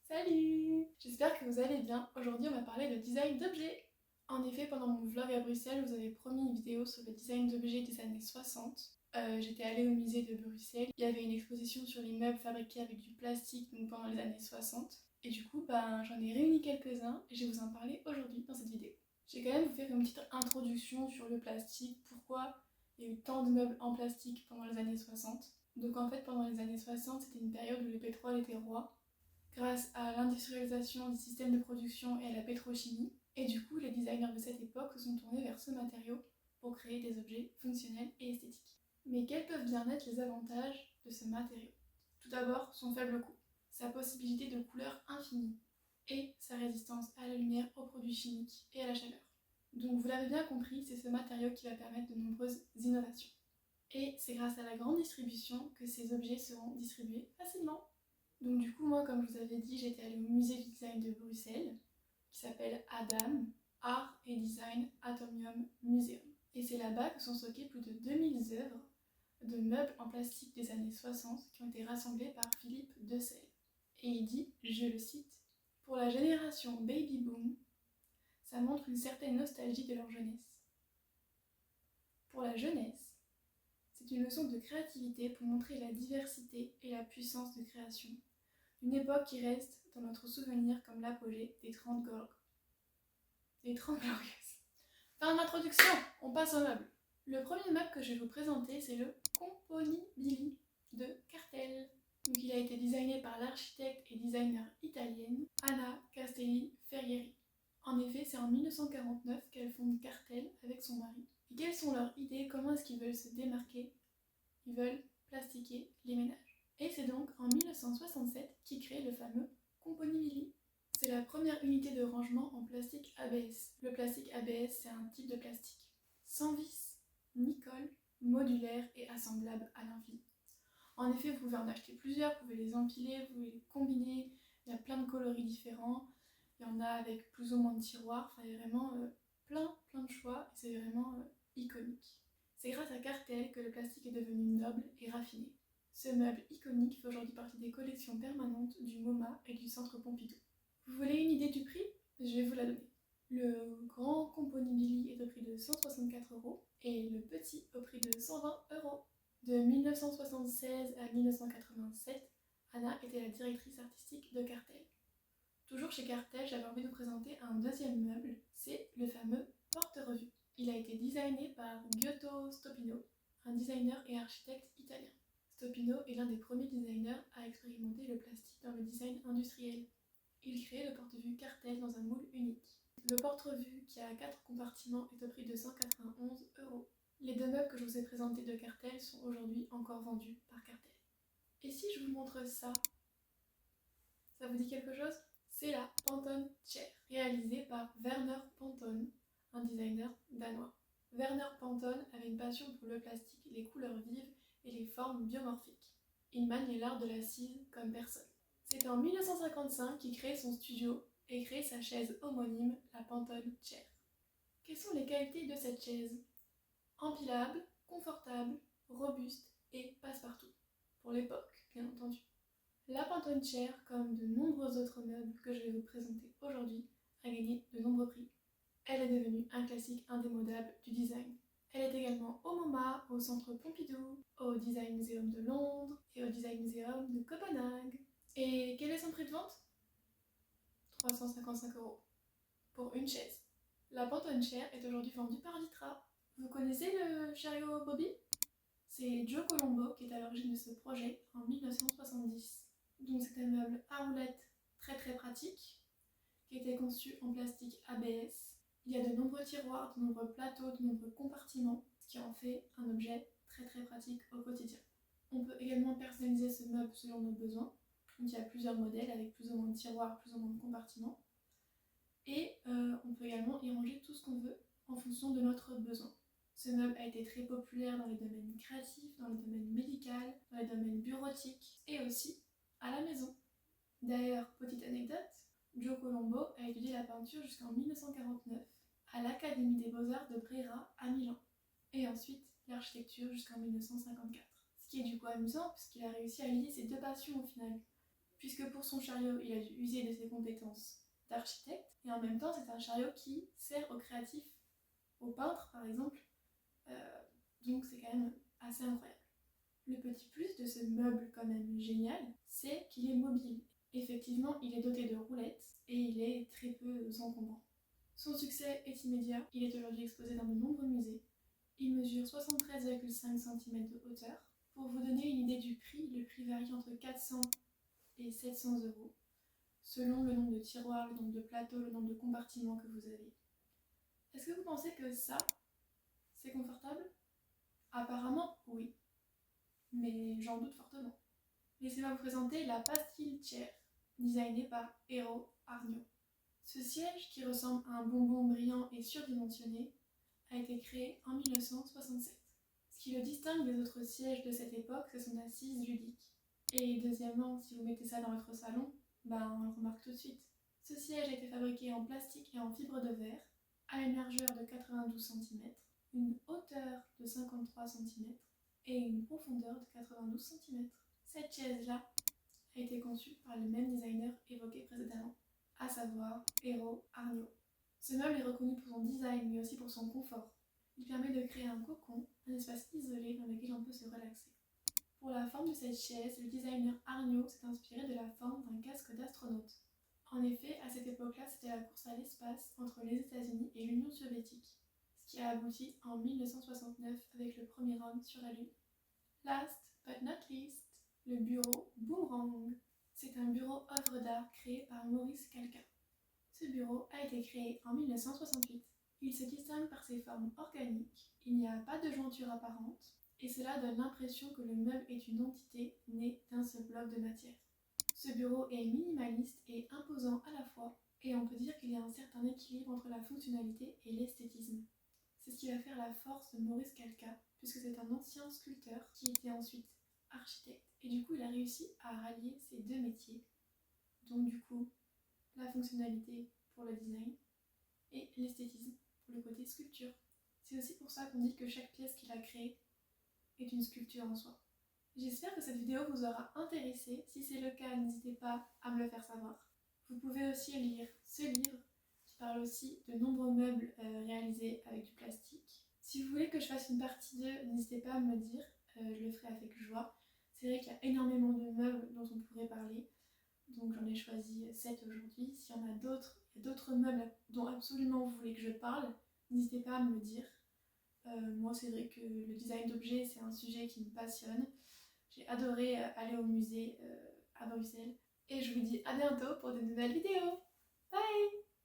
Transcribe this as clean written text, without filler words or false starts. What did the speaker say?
Salut! J'espère que vous allez bien. Aujourd'hui, on va parler de design d'objets. En effet, pendant mon vlog à Bruxelles, je vous avais promis une vidéo sur le design d'objets des années 60. J'étais allée au musée de Bruxelles. Il y avait une exposition sur les meubles fabriqués avec du plastique donc pendant les années 60. Et du coup, j'en ai réuni quelques-uns et je vais vous en parler aujourd'hui dans cette vidéo. Je vais quand même vous faire une petite introduction sur le plastique, pourquoi il y a eu tant de meubles en plastique pendant les années 60. Donc en fait, pendant les années 60, c'était une période où le pétrole était roi, grâce à l'industrialisation des systèmes de production et à la pétrochimie. Et du coup, les designers de cette époque se sont tournés vers ce matériau pour créer des objets fonctionnels et esthétiques. Mais quels peuvent bien être les avantages de ce matériau? Tout d'abord, son faible coût, sa possibilité de couleur infinie et sa résistance à la lumière, aux produits chimiques et à la chaleur. Donc vous l'avez bien compris, c'est ce matériau qui va permettre de nombreuses innovations. Et c'est grâce à la grande distribution que ces objets seront distribués facilement. Donc du coup, moi, comme je vous avais dit, j'étais allée au musée du design de Bruxelles, qui s'appelle ADAM, Art et Design Atomium Museum. Et c'est là-bas que sont stockées plus de 2000 œuvres de meubles en plastique des années 60 qui ont été rassemblées par Philippe Decelles. Et il dit, je le cite, « Pour la génération Baby Boom, ça montre une certaine nostalgie de leur jeunesse. Pour la jeunesse, c'est une leçon de créativité pour montrer la diversité et la puissance de création. Une époque qui reste dans notre souvenir comme l'apogée des 30 Glorieuses. Fin d'introduction, on passe au meuble. Le premier meuble que je vais vous présenter, c'est le Componibili de Cartel. Donc, il a été designé par l'architecte et designer italienne Anna Castelli Ferrieri. En effet, c'est en 1949 qu'elle fonde Cartel avec son mari. Et quelles sont leurs idées? Comment est-ce qu'ils veulent se démarquer? Ils veulent plastiquer les ménages. Et c'est donc en 1967 qu'ils créent le fameux Componibili. C'est la première unité de rangement en plastique ABS. Le plastique ABS, c'est un type de plastique sans vis, ni colle, modulaire et assemblable à l'infini. En effet, vous pouvez en acheter plusieurs, vous pouvez les empiler, vous pouvez les combiner, il y a plein de coloris différents, il y en a avec plus ou moins de tiroirs, enfin il y a vraiment plein de choix et c'est vraiment iconique. C'est grâce à Cartel que le plastique est devenu noble et raffiné. Ce meuble iconique fait aujourd'hui partie des collections permanentes du MoMA et du Centre Pompidou. Vous voulez une idée du prix? Je vais vous la donner. Le grand Componibili est au prix de 164 € et le petit au prix de 120 €. De 1976 à 1987, Anna était la directrice artistique de Cartel. Toujours chez Cartel, j'avais envie de vous présenter un deuxième meuble, c'est le fameux porte-revue. Il a été designé par Giotto Stopino, un designer et architecte italien. Stopino est l'un des premiers designers à expérimenter le plastique dans le design industriel. Il crée le porte-vue Cartel dans un moule unique. Le porte-revue, qui a 4 compartiments, est au prix de 191 €. Les deux meubles que je vous ai présentés de Cartel sont aujourd'hui encore vendus par Cartel. Et si je vous montre ça, ça vous dit quelque chose? C'est la Pantone Chair, réalisée par Werner Pantone, un designer danois. Werner Pantone avait une passion pour le plastique, les couleurs vives et les formes biomorphiques. Il maniait l'art de la cise comme personne. C'est en 1955 qu'il crée son studio et crée sa chaise homonyme, la Pantone Chair. Quelles sont les qualités de cette chaise? Empilable, confortable, robuste et passe-partout. Pour l'époque, bien entendu. La Pantone Chair, comme de nombreux autres meubles que je vais vous présenter aujourd'hui, a gagné de nombreux prix. Elle est devenue un classique indémodable du design. Elle est également au MoMA, au Centre Pompidou, au Design Museum de Londres et au Design Museum de Copenhague. Et quel est son prix de vente? 355 € pour une chaise. La Pantone Chair est aujourd'hui vendue par Vitra. Vous connaissez le chariot Bobby? C'est Joe Colombo qui est à l'origine de ce projet en 1970. Donc c'est un meuble à roulettes très pratique qui a été conçu en plastique ABS. Il y a de nombreux tiroirs, de nombreux plateaux, de nombreux compartiments, ce qui en fait un objet très pratique au quotidien. On peut également personnaliser ce meuble selon nos besoins. Donc il y a plusieurs modèles avec plus ou moins de tiroirs, plus ou moins de compartiments. Et on peut également y ranger tout ce qu'on veut en fonction de notre besoin. Ce meuble a été très populaire dans les domaines créatifs, dans le domaine médical, dans les domaines bureautiques et aussi à la maison. D'ailleurs, petite anecdote, Joe Colombo a étudié la peinture jusqu'en 1949 à l'Académie des Beaux-Arts de Brera à Milan et ensuite l'architecture jusqu'en 1954. Ce qui est du coup amusant puisqu'il a réussi à lier ses deux passions au final. puisque pour son chariot, il a dû user de ses compétences d'architecte, et en même temps, c'est un chariot qui sert aux créatifs, aux peintres par exemple, donc c'est quand même assez incroyable. Le petit plus de ce meuble quand même génial, c'est qu'il est mobile. Effectivement, il est doté de roulettes et il est très peu encombrant. Son succès est immédiat, il est aujourd'hui exposé dans de nombreux musées. Il mesure 73,5 cm de hauteur. Pour vous donner une idée du prix, le prix varie entre 400 et 700 euros, selon le nombre de tiroirs, le nombre de plateaux, le nombre de compartiments que vous avez. Est-ce que vous pensez que ça, c'est confortable? Apparemment, oui. Mais j'en doute fortement. Laissez-moi vous présenter la Pastille Chair, designée par Eero Aarnio. Ce siège, qui ressemble à un bonbon brillant et surdimensionné, a été créé en 1967. Ce qui le distingue des autres sièges de cette époque, c'est son assise ludique. Et deuxièmement, si vous mettez ça dans votre salon, on le remarque tout de suite. Ce siège a été fabriqué en plastique et en fibre de verre, à une largeur de 92 cm, une hauteur de 53 cm et une profondeur de 92 cm. Cette chaise-là a été conçue par le même designer évoqué précédemment, à savoir Eero Aarnio. Ce meuble est reconnu pour son design, mais aussi pour son confort. Il permet de créer un cocon, un espace isolé dans lequel on peut se relaxer. Pour la forme de cette chaise, le designer Aarnio s'est inspiré de la forme d'un casque d'astronaute. En effet, à cette époque-là, c'était la course à l'espace entre les États-Unis et l'Union soviétique, ce qui a abouti en 1969 avec le premier homme sur la Lune. Last but not least, le bureau Boomerang. C'est un bureau œuvre d'art créé par Maurice Kalka. Ce bureau a été créé en 1968. Il se distingue par ses formes organiques, il n'y a pas de jointure apparente, et cela donne l'impression que le meuble est une entité née d'un seul bloc de matière. Ce bureau est minimaliste et imposant à la fois, et on peut dire qu'il y a un certain équilibre entre la fonctionnalité et l'esthétisme. C'est ce qui va faire la force de Maurice Kalka, puisque c'est un ancien sculpteur qui était ensuite architecte, et du coup il a réussi à rallier ces deux métiers. Donc du coup, la fonctionnalité pour le design et l'esthétisme pour le côté sculpture. C'est aussi pour ça qu'on dit que chaque pièce qu'il a créée est une sculpture en soi. J'espère que cette vidéo vous aura intéressé. Si c'est le cas, n'hésitez pas à me le faire savoir. Vous pouvez aussi lire ce livre qui parle aussi de nombreux meubles réalisés avec du plastique. Si vous voulez que je fasse une partie 2, n'hésitez pas à me le dire, je le ferai avec joie. C'est vrai qu'il y a énormément de meubles dont on pourrait parler, donc j'en ai choisi 7 aujourd'hui. S'il y en a d'autres meubles dont absolument vous voulez que je parle, n'hésitez pas à me le dire. Moi, c'est vrai que le design d'objets, c'est un sujet qui me passionne. J'ai adoré aller au musée à Bruxelles. Et je vous dis à bientôt pour de nouvelles vidéos.